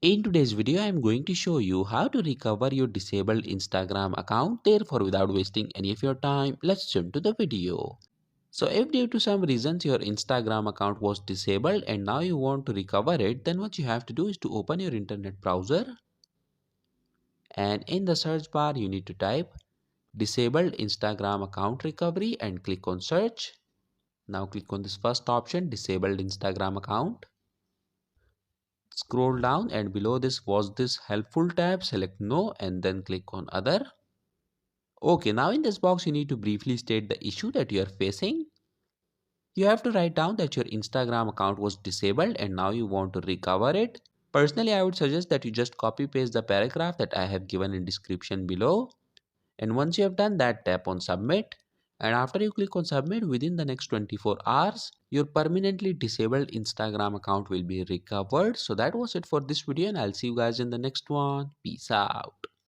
In today's video, I am going to show you how to recover your disabled Instagram account. Therefore, without wasting any of your time, let's jump to the video. So if due to some reasons your Instagram account was disabled and now you want to recover it, then what you have to do is to open your internet browser, and in the search bar you need to type disabled Instagram account recovery and click on search. Now click on this first option, disabled Instagram account. Scroll down and below this was this helpful tab, select no and then click on other. Okay, now in this box you need to briefly state the issue that you are facing. You have to write down that your Instagram account was disabled and now you want to recover it. Personally, I would suggest that you just copy paste the paragraph that I have given in description below. And once you have done that, tap on submit. And after you click on submit, within the next 24 hours, your permanently disabled Instagram account will be recovered. So that was it for this video and I'll see you guys in the next one. Peace out.